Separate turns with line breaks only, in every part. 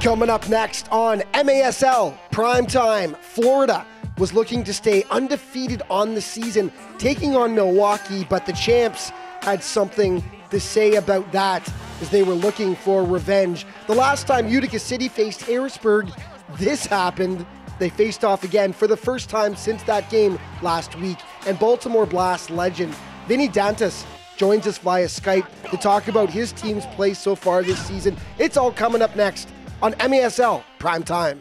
Coming up next on MASL Primetime, Florida was looking to stay undefeated on the season, taking on Milwaukee, but the champs had something to say about that as they were looking for revenge. The last time Utica City faced Harrisburg, this happened. They faced off again for the first time since that game last week. And Baltimore Blast legend Vinny Dantas joins us via Skype to talk about his team's play so far this season. It's all coming up next on MASL Primetime.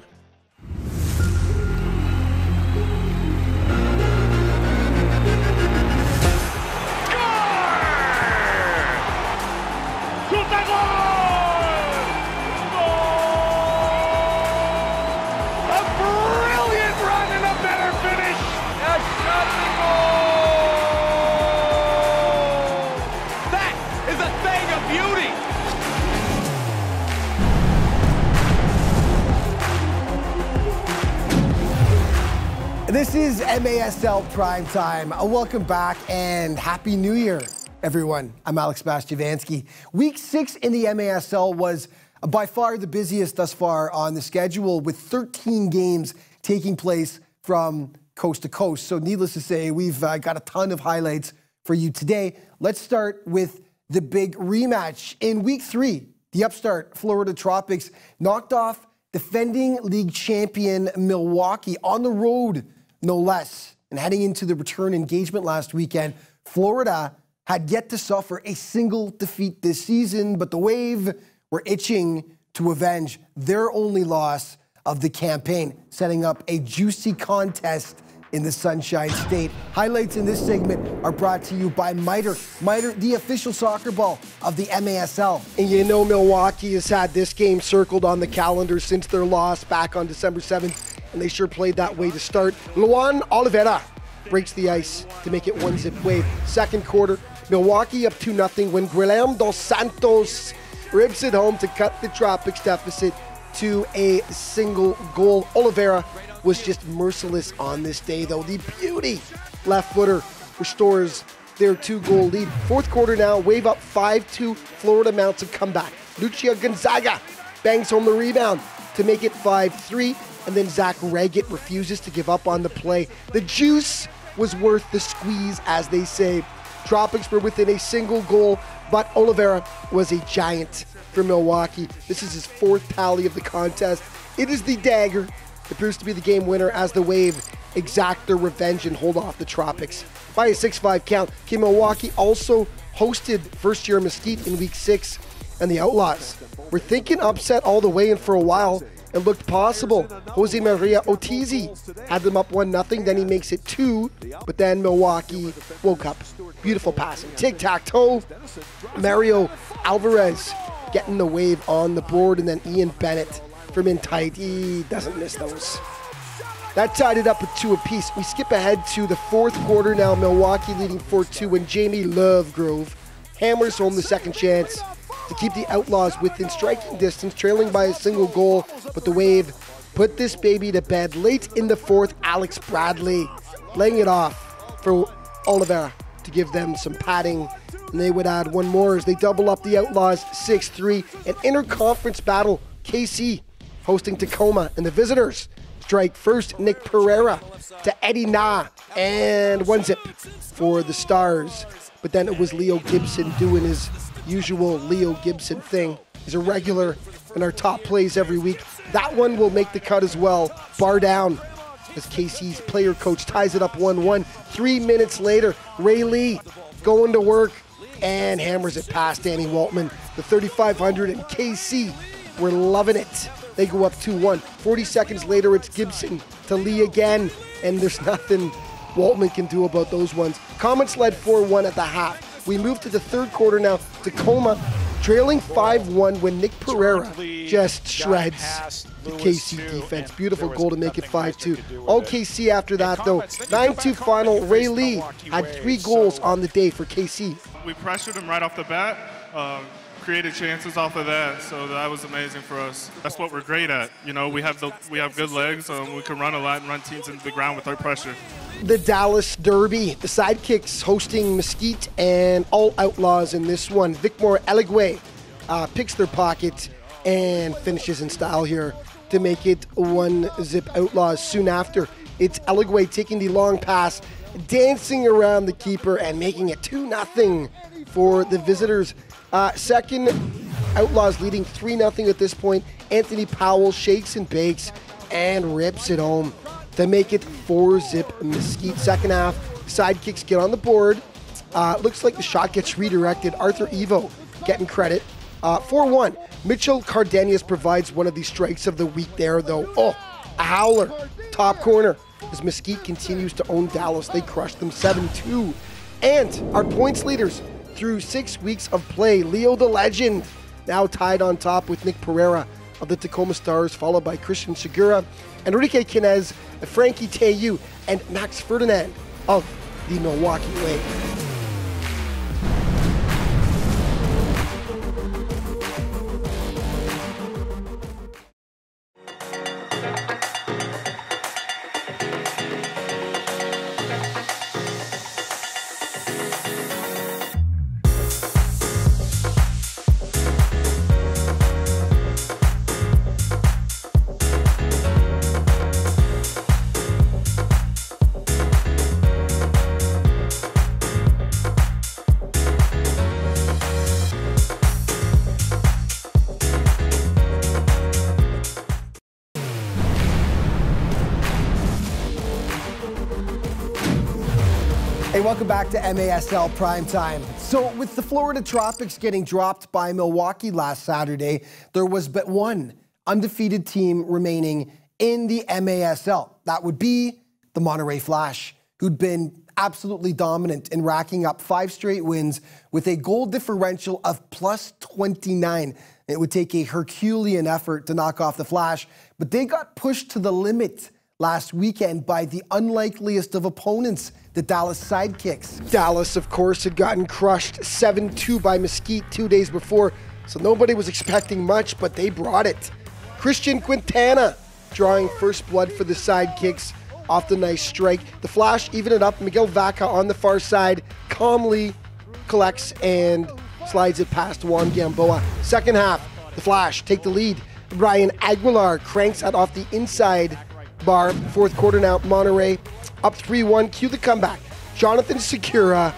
This is MASL Primetime. Welcome back and Happy New Year, everyone. I'm Alex Bastiavansky. Week 6 in the MASL was by far the busiest thus far on the schedule, with 13 games taking place from coast to coast. So needless to say, we've got a ton of highlights for you today. Let's start with the big rematch. In Week 3, the upstart Florida Tropics knocked off defending league champion Milwaukee on the road, no less. And heading into the return engagement last weekend, Florida had yet to suffer a single defeat this season, but the Wave were itching to avenge their only loss of the campaign, setting up a juicy contest in the Sunshine State. Highlights in this segment are brought to you by Miter. Miter, the official soccer ball of the MASL. And you know Milwaukee has had this game circled on the calendar since their loss back on December 7th. And they sure played that way to start. Luan Oliveira breaks the ice to make it 1-0 Wave. Second quarter, Milwaukee up 2-0 when Guilherme dos Santos rips it home to cut the Tropics deficit to a single goal. Oliveira was just merciless on this day, though. The beauty left footer restores their 2-goal lead. Fourth quarter now, Wave up 5-2. Florida mounts a comeback. Lucia Gonzaga bangs home the rebound to make it 5-3. And then Zach Raggett refuses to give up on the play. The juice was worth the squeeze, as they say. Tropics were within a single goal, but Oliveira was a giant for Milwaukee. This is his fourth tally of the contest. It is the dagger that proves to be the game winner as the Wave exact their revenge and hold off the Tropics by a 6-5 count. Milwaukee also hosted first-year Mesquite in Week 6, and the Outlaws were thinking upset all the way in for a while. It looked possible. Jose Maria Otizi had them up 1-0, then he makes it 2, but then Milwaukee woke up. Beautiful passing. Tic-tac-toe. Mario Alvarez getting the Wave on the board, and then Ian Bennett from in tight. He doesn't miss those. That tied it up with 2 apiece. We skip ahead to the fourth quarter now. Milwaukee leading 4-2 when Jamie Lovegrove hammers home the second chance to keep the Outlaws within striking distance, trailing by a single goal. But the Wave put this baby to bed late in the fourth. Alex Bradley laying it off for Oliveira to give them some padding. And they would add one more as they double up the Outlaws 6-3. An interconference battle. KC hosting Tacoma, and the visitors strike first. Nick Pereira to Eddie Na, and 1-0 for the Stars. But then it was Leo Gibson doing his usual Leo Gibson thing. He's a regular in our top plays every week. That one will make the cut as well. Bar down as KC's player coach ties it up 1-1. 3 minutes later, Ray Lee going to work and hammers it past Danny Waltman. The 3,500 and KC were loving it. They go up 2-1. 40 seconds later, it's Gibson to Lee again, and there's nothing Waltman can do about those ones. Comets led 4-1 at the half. We move to the third quarter now. Tacoma trailing 5-1 when Nick Pereira just shreds the KC defense. Beautiful goal to make it 5-2. All KC after that, though. 9-2 final. Ray Lee had 3 goals on the day for KC.
We pressured him right off the bat. Created chances off of that, so that was amazing for us. That's what we're great at. You know, we have good legs. We can run a lot and run teams into the ground with our pressure.
The Dallas Derby, the Sidekicks hosting Mesquite and all Outlaws in this one. Vicmore Eligwe picks their pocket and finishes in style here to make it 1-zip Outlaws. Soon after, it's Eligwe taking the long pass, dancing around the keeper and making it 2-0 for the visitors. Second, Outlaws leading 3-0 at this point. Anthony Powell shakes and bakes and rips it home to make it 4-zip Mesquite. Second half, sidekicks get on the board. Looks like the shot gets redirected. Arthur Evo getting credit. 4-1. Mitchell Cardenas provides one of the strikes of the week there, though. Oh, a howler. Top corner as Mesquite continues to own Dallas. They crushed them 7-2. And our points leaders through 6 weeks of play. Leo the Legend now tied on top with Nick Pereira of the Tacoma Stars, followed by Christian Segura, Enrique Quinez, Frankie Teyu, and Max Ferdinand of the Milwaukee Lake.
Hey, welcome back to MASL Primetime. So with the Florida Tropics getting dropped by Milwaukee last Saturday, there was but one undefeated team remaining in the MASL. That would be the Monterey Flash, who'd been absolutely dominant in racking up 5 straight wins with a goal differential of plus 29. It would take a Herculean effort to knock off the Flash, but they got pushed to the limit last weekend by the unlikeliest of opponents, the Dallas Sidekicks.
Dallas, of course, had gotten crushed 7-2 by Mesquite 2 days before, so nobody was expecting much, but they brought it. Christian Quintana drawing first blood for the Sidekicks off the nice strike. The Flash even it up. Miguel Vaca on the far side calmly collects and slides it past Juan Gamboa. Second half, the Flash take the lead. Brian Aguilar cranks it off the inside bar. Fourth quarter now, Monterey up 3-1. Cue the comeback. Jonathan Segura,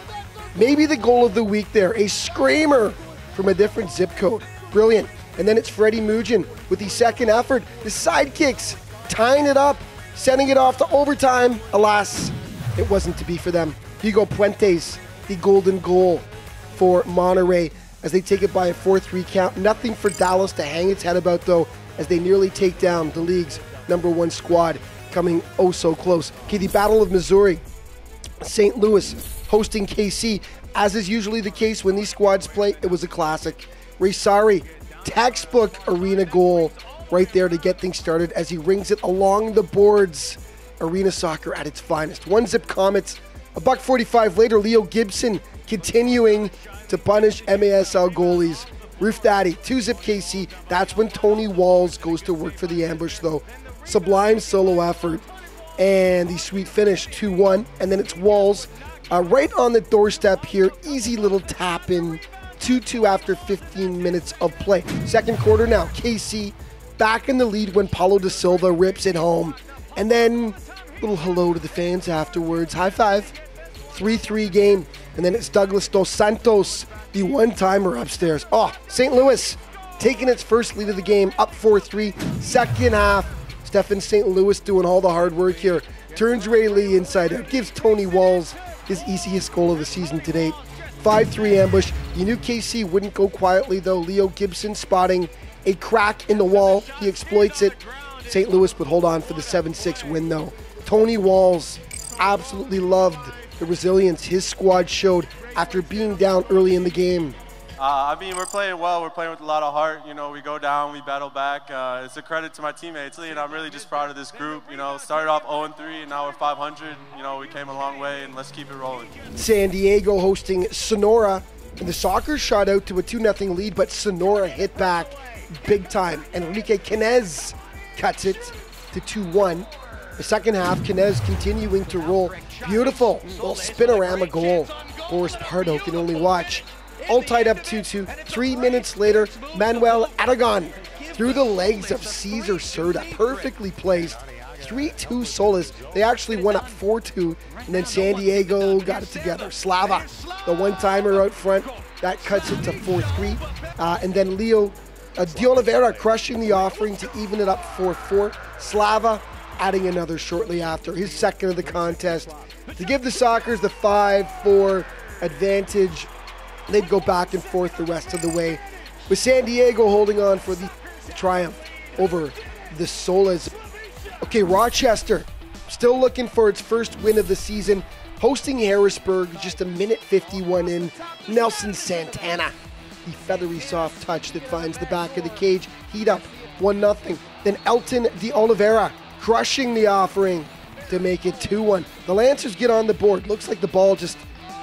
maybe the goal of the week there. A screamer from a different zip code. Brilliant. And then it's Freddie Mugin with the second effort. The Sidekicks tying it up, sending it off to overtime. Alas, it wasn't to be for them. Hugo Puentes, the golden goal for Monterey as they take it by a 4-3 count. Nothing for Dallas to hang its head about, though, as they nearly take down the league's #1 squad, coming oh so close. Okay, the Battle of Missouri. St. Louis hosting KC. As is usually the case when these squads play, it was a classic. Raysari, textbook arena goal right there to get things started as he rings it along the boards. Arena soccer at its finest. 1-zip Comets. $1.45 later, Leo Gibson continuing to punish MASL goalies. Roof Daddy, 2-zip KC. That's when Tony Walls goes to work for the ambush, though. Sublime solo effort. And the sweet finish, 2-1. And then it's Walls right on the doorstep here. Easy little tap in. 2-2 after 15 minutes of play. Second quarter now. KC back in the lead when Paulo da Silva rips it home. And then a little hello to the fans afterwards. High five. 3-3 game. And then it's Douglas Dos Santos, the one-timer upstairs. Oh, St. Louis taking its first lead of the game, up 4-3. Second half, Stephen St. Louis doing all the hard work here. Turns Ray Lee inside out. Gives Tony Walls his easiest goal of the season to date. 5-3 ambush. You knew KC wouldn't go quietly, though. Leo Gibson spotting a crack in the wall. He exploits it. St. Louis would hold on for the 7-6 win, though. Tony Walls absolutely loved the resilience his squad showed after being down early in the game.
I mean, we're playing well. We're playing with a lot of heart. You know, we go down, we battle back. It's a credit to my teammates, and I'm really just proud of this group. You know, started off 0-3, and now we're 500. You know, we came a long way, and let's keep it rolling.
San Diego hosting Sonora, and the Sockers shot out to a 2-0 lead, but Sonora hit back big time. Enrique Quinez cuts it to 2-1. The second half, Quinez continuing to roll. Beautiful little spinorama goal. Boris Pardo can only watch. All tied up 2-2. 3 minutes later, Manuel Aragon
through the legs of Cesar Cerda, perfectly placed. 3-2 Solis. They actually went up 4-2, and then San Diego got it together. Slava, the one-timer out front, that cuts it to 4-3. And then Leo De Oliveira crushing the offering to even it up 4-4. Slava adding another shortly after, his second of the contest, to give the Sockers the 5-4 advantage. They'd go back and forth the rest of the way, with San Diego holding on for the triumph over the Solas. Okay, Rochester still looking for its first win of the season, hosting Harrisburg, just a minute 51 in. Nelson Santana, the feathery soft touch that finds the back of the cage, heat up 1-0. Then Elton De Oliveira crushing the offering to make it 2-1. The Lancers get on the board. Looks like the ball just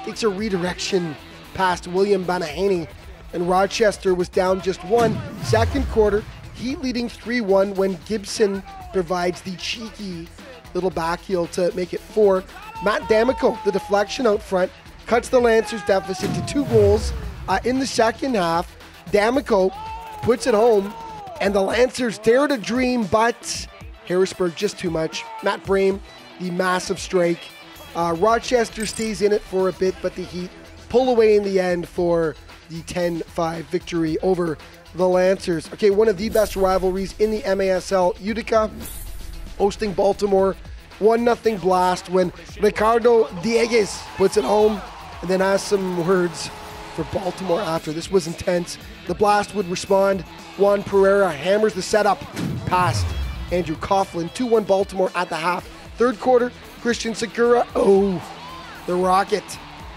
takes a redirection past William Banahany, and Rochester was down just one. Second quarter, Heat leading 3-1 when Gibson provides the cheeky little back heel to make it 4. Matt D'Amico, the deflection out front, cuts the Lancers deficit to 2 goals. In the second half, D'Amico puts it home, and the Lancers dare to dream, but Harrisburg just too much. Matt Brame, the massive strike. Rochester stays in it for a bit, but the Heat pull away in the end for the 10-5 victory over the Lancers. Okay, one of the best rivalries in the MASL, Utica hosting Baltimore. 1-0 blast when Ricardo Dieguez puts it home, and then has some words for Baltimore after. This was intense. The Blast would respond. Juan Pereira hammers the setup past Andrew Coughlin. 2-1 Baltimore at the half. Third quarter, Christian Segura, the Rocket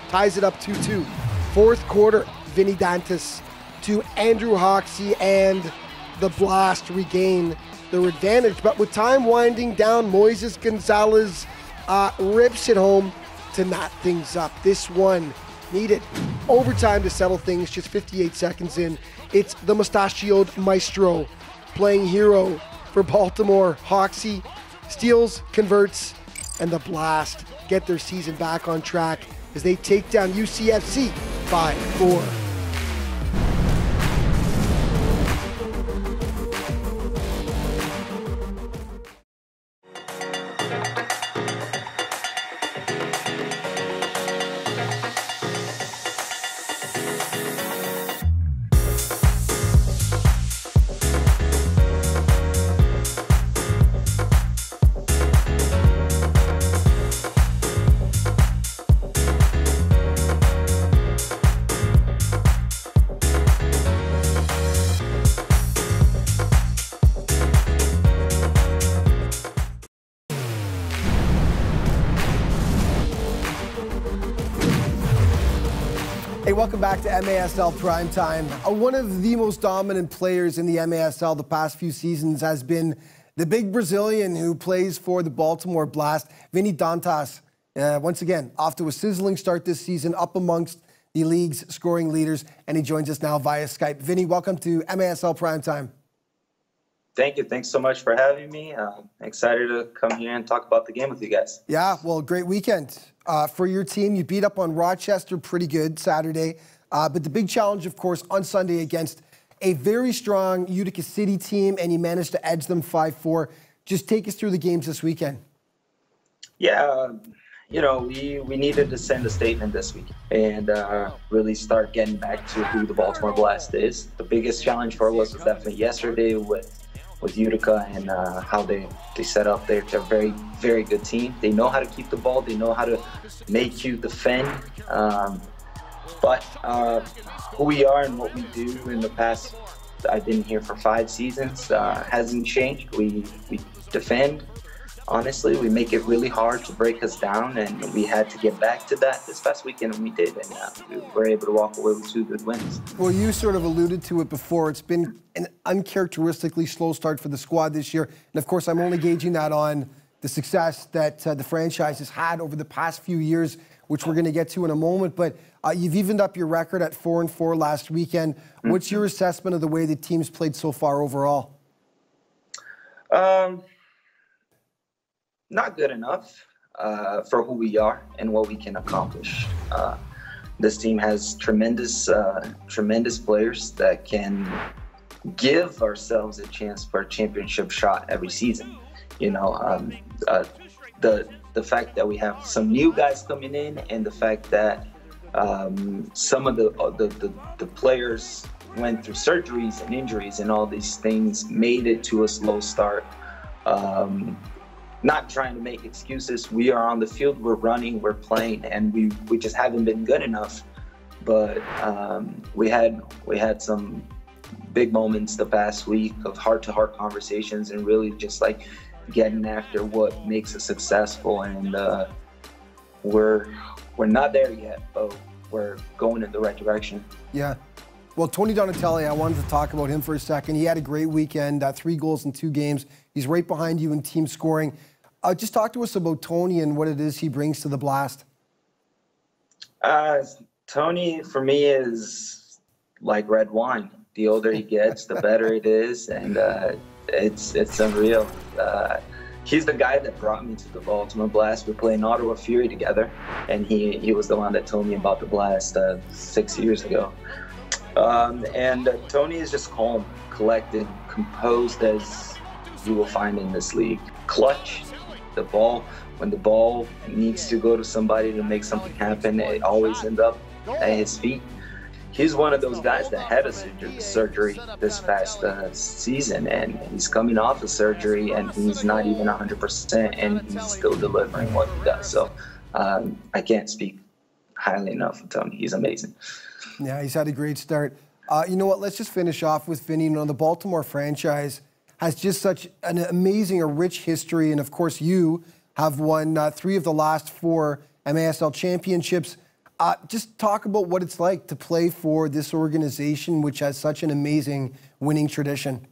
ties it up 2-2. Fourth quarter, Vinny Dantas to Andrew Hoxie, and the Blast regain their advantage. But with time winding down, Moises Gonzalez rips it home to knot things up. This one needed overtime to settle things, just 58 seconds in. It's the mustachioed maestro playing hero for Baltimore. Hoxie steals, converts, and the Blast get their season back on track as they take down UCFC 5-4.
Hey, welcome back to MASL Primetime. One of the most dominant players in the MASL the past few seasons has been the big Brazilian who plays for the Baltimore Blast, Vinny Dantas. Once again, off to a sizzling start this season, up amongst the league's scoring leaders, and he joins us now via Skype. Vinny, welcome to MASL Primetime.
Thank you. Thanks so much for having me. Excited to come here and talk about the game with you guys.
Yeah, well, great weekend for your team. You beat up on Rochester pretty good Saturday. But the big challenge, of course, on Sunday against a very strong Utica City team, and you managed to edge them 5-4. Just take us through the games this weekend.
Yeah, you know, we needed to send a statement this week and really start getting back to who the Baltimore Blast is. The biggest challenge for us was definitely yesterday with Utica and how they set up. They're a very, very good team. They know how to keep the ball. They know how to make you defend. But who we are and what we do in the past, I've been here for 5 seasons, hasn't changed. We defend. Honestly, we make it really hard to break us down, and we had to get back to that this past weekend, and we did, and we were able to walk away with 2 good wins.
Well, you sort of alluded to it before. It's been an uncharacteristically slow start for the squad this year, and of course, I'm only gauging that on the success that the franchise has had over the past few years, which we're going to get to in a moment. But you've evened up your record at 4-4 last weekend. What's your assessment of the way the team's played so far overall?
Not good enough for who we are and what we can accomplish. This team has tremendous players that can give ourselves a chance for a championship shot every season. You know, the fact that we have some new guys coming in, and the fact that some of the players went through surgeries and injuries and all these things made it to a slow start. Not trying to make excuses. We are on the field, we're running, we're playing, and we just haven't been good enough. But we had some big moments the past week of heart-to-heart conversations and really just like getting after what makes us successful. And we're not there yet, but we're going in the right direction.
Yeah. Well, Tony Donatelli, I wanted to talk about him for a second. He had a great weekend, 3 goals in 2 games. He's right behind you in team scoring. Just talk to us about Tony and what it is he brings to the Blast.
Tony, for me, is like red wine. The older he gets, the better it is, and it's unreal. He's the guy that brought me to the Baltimore Blast. We're playing Ottawa Fury together, and he was the one that told me about the Blast 6 years ago. And Tony is just calm, collected, composed as you will find in this league. Clutch. The ball, when the ball needs to go to somebody to make something happen, it always ends up at his feet. He's one of those guys that had a surgery this past season, and he's coming off of surgery, and he's not even 100%, and he's still delivering what he does. So I can't speak highly enough of Tony. He's amazing.
Yeah, he's had a great start. You know what? Let's just finish off with Vinny. You know, the Baltimore franchise has just such an amazing, a rich history, and of course you have won 3 of the last 4 MASL championships. Just talk about what it's like to play for this organization, which has such an amazing winning tradition.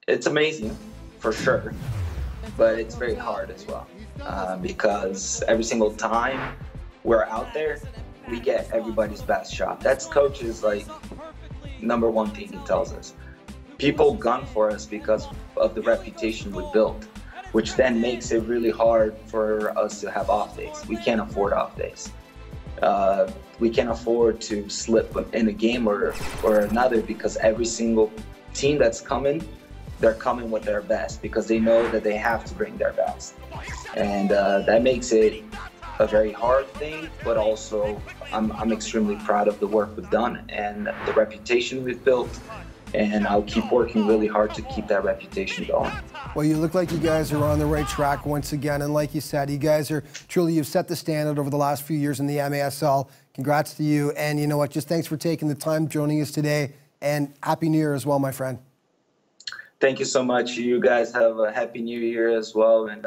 It's amazing, for sure, but it's very hard as well, because every single time we're out there, we get everybody's best shot. That's coach's like #1 thing he tells us. People gun for us because of the reputation we built, which then makes it really hard for us to have off days. We can't afford off days. We can't afford to slip in a game or another, because every single team that's coming, they're coming with their best because they know that they have to bring their best. And that makes it a very hard thing, but also I'm extremely proud of the work we've done and the reputation we've built. And I'll keep working really hard to keep that reputation going.
Well, you look like you guys are on the right track once again. And like you said, you guys are truly, you've set the standard over the last few years in the MASL. Congrats to you. And you know what, just thanks for taking the time joining us today. And Happy New Year as well, my friend.
Thank you so much. You guys have a Happy New Year as well. And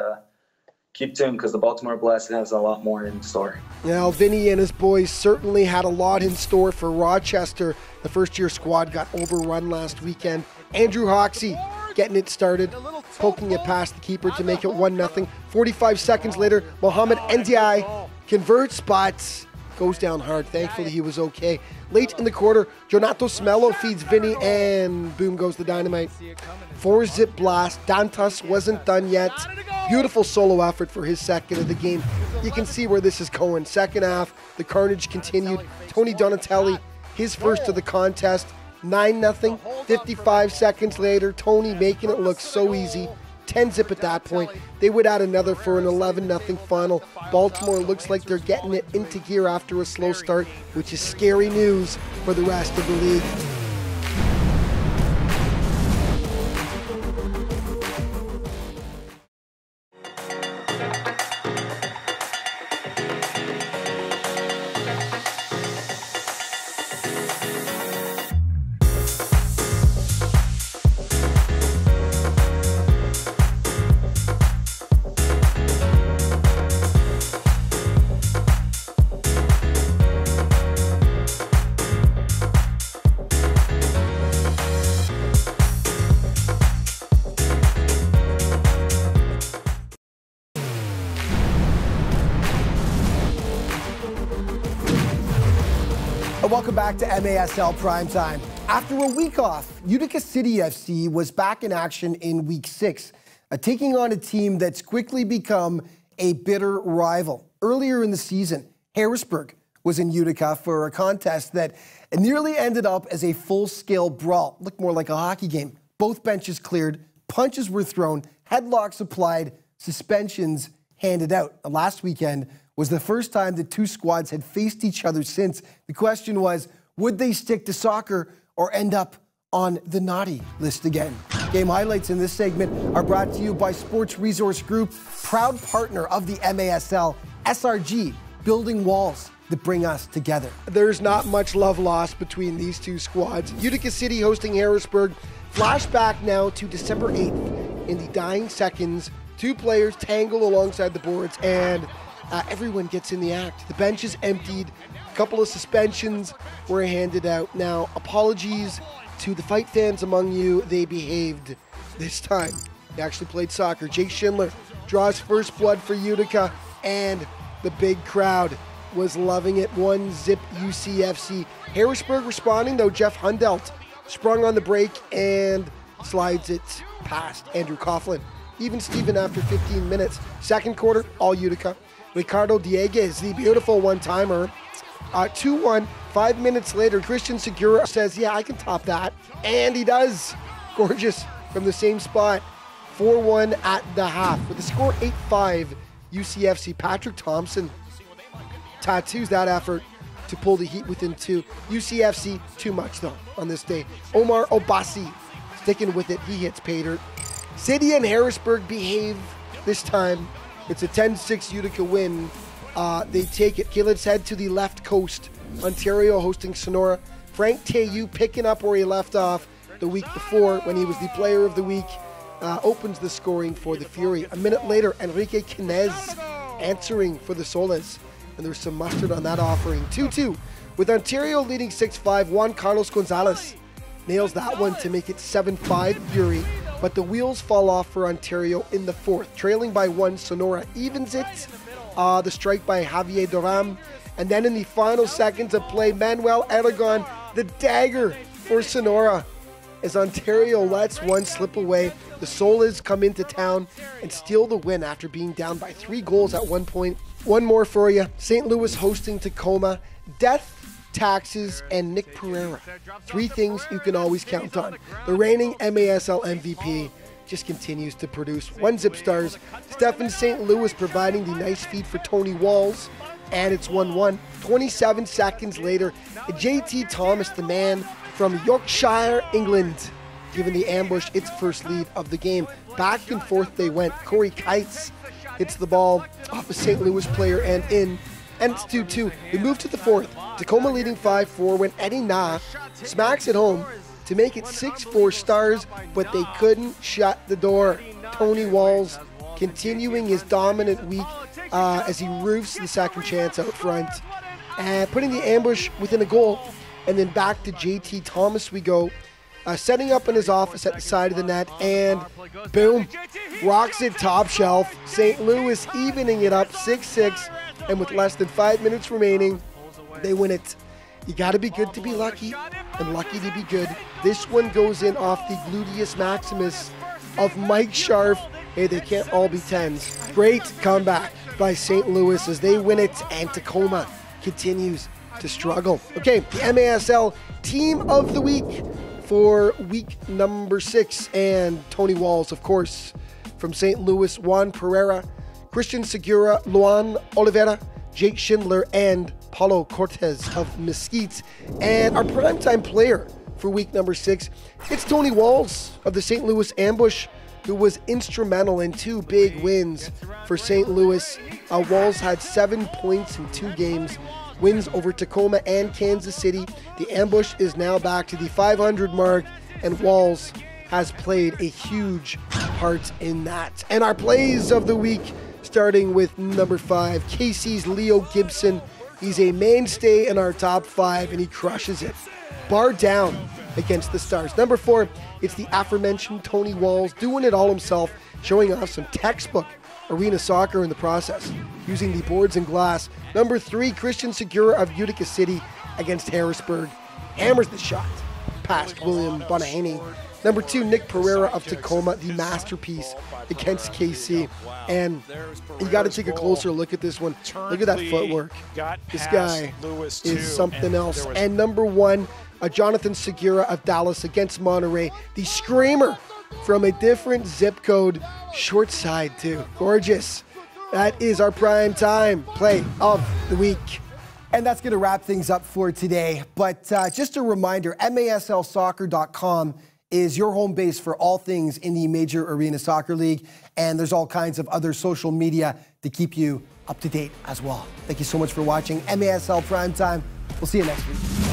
keep tuned, because the Baltimore Blast has a lot more in store.
Now, Vinny and his boys certainly had a lot in store for Rochester. The first-year squad got overrun last weekend. Andrew Hoxie getting it started, poking it past the keeper to make it 1-0. 45 seconds later, Mohamed Ndiaye converts, but goes down hard. Thankfully, he was okay. Late in the quarter, Jonatos Mello feeds Vinny, and boom goes the dynamite. 4-zip blast. Dantas wasn't done yet. Beautiful solo effort for his second of the game. You can see where this is going. Second half, the carnage continued. Tony Donatelli, his first of the contest, 9-0. 55 seconds later, Tony making it look so easy. 10-zip at that point. They would add another for an 11-0 final. Baltimore looks like they're getting it into gear after a slow start, which is scary news for the rest of the league.
Welcome back to MASL Primetime. After a week off, Utica City FC was back in action in week 6, taking on a team that's quickly become a bitter rival. Earlier in the season, Harrisburg
was in Utica for a contest that nearly ended up as a full-scale brawl. Looked more like a hockey game. Both benches cleared, punches were thrown, headlocks applied, suspensions handed out. Last weekend was the first time the two squads had faced each other since. The question was, would they stick to soccer or end up on the naughty list again? Game highlights in this segment are brought to you by Sports Resource Group, proud partner of the MASL, SRG, building walls that bring us together.
There's not much love lost between these two squads. Utica City hosting Harrisburg. Flashback now to December 8th. In the dying seconds, two players tangle alongside the boards and everyone gets in the act. The bench is emptied. A couple of suspensions were handed out. Now, apologies to the fight fans among you. They behaved this time. They actually played soccer. Jake Schindler draws first blood for Utica, and the big crowd was loving it. 1-0 UCFC. Harrisburg responding, though. Jeff Hundelt sprung on the break and slides it past Andrew Coughlin. Even Steven after 15 minutes. Second quarter, all Utica. Ricardo Dieguez, the beautiful one-timer. 2-1. 5 minutes later, Christian Segura says, yeah, I can top that. And he does. Gorgeous from the same spot. 4-1 at the half. With the score 8-5, UCFC. Patrick Thompson tattoos that effort to pull the heat within two. UCFC, too much though on this day. Omar Obasi sticking with it. He hits pay dirt. City and Harrisburg behave this time. It's a 10-6 Utica win. They take it. Okay, let's head to the left coast. Ontario hosting Sonora. Frank Teyu picking up where he left off the week before when he was the player of the week. Opens the scoring for the Fury. A minute later, Enrique Quinez answering for the Soles. And there's some mustard on that offering. 2-2. With Ontario leading 6-5, Juan Carlos Gonzalez nails that one to make it 7-5 Fury. But the wheels fall off for Ontario in the fourth. Trailing by 1, Sonora evens it. The strike by Javier Duram. And then in the final seconds of play, Manuel Aragon, the dagger for Sonora. As Ontario lets one slip away, the Soles come into town and steal the win after being down by 3 goals at one point. One more for you. St. Louis hosting Tacoma. Death, taxes, and Nick Pereira. 3 things you can always count on. The reigning MASL MVP just continues to produce. 1-0 stars. Stefan St. Louis providing the nice feed for Tony Walls. And it's 1-1. 27 seconds later, JT Thomas, the man from Yorkshire, England, giving the ambush its first lead of the game. Back and forth they went. Corey Kites hits the ball off a St. Louis player and in. And it's 2-2. We move to the fourth. Tacoma leading 5-4 when Eddie Na smacks it home to make it 6-4 stars, but they couldn't shut the door. Tony Walls continuing his dominant week as he roofs the second chance out front. And putting the ambush within a goal. And then back to JT Thomas we go. Setting up in his office at the side of the net, and boom, rocks it top shelf. St. Louis evening it up 6-6, and with less than 5 minutes remaining, they win it. You got to be good to be lucky, and lucky to be good. This one goes in off the gluteus maximus of Mike Scharf. Hey, they can't all be 10s. Great comeback by St. Louis as they win it, and Tacoma continues to struggle. Okay, the MASL Team of the Week for week number 6, and Tony Walls, of course, from St. Louis, Juan Pereira, Christian Segura, Luan Oliveira, Jake Schindler, and Paulo Cortez of Mesquite. And our primetime player for week number 6, it's Tony Walls of the St. Louis Ambush, who was instrumental in 2 big wins for St. Louis. Walls had 7 points in 2 games. Wins over Tacoma and Kansas City. The Ambush is now back to the 500 mark, and Walls has played a huge part in that. And our plays of the week, starting with number 5, KC's Leo Gibson. He's a mainstay in our top 5, and he crushes it. Bar down against the Stars. Number 4, it's the aforementioned Tony Walls, doing it all himself, showing off some textbook arena soccer in the process, using the boards and glass. Number 3, Christian Segura of Utica City against Harrisburg. Hammers the shot past William Bonahany. Number 2, Nick Pereira of Tacoma, the masterpiece against KC. And you got to take a closer look at this one. Look at that footwork. This guy is something else. And number 1, Jonathan Segura of Dallas against Monterey, the screamer from a different zip code, short side too. Gorgeous. That is our prime time play of the week. And that's going to wrap things up for today. But just a reminder, MASLsoccer.com is your home base for all things in the Major Arena Soccer League. And there's all kinds of other social media to keep you up to date as well. Thank you so much for watching MASL Primetime. We'll see you next week.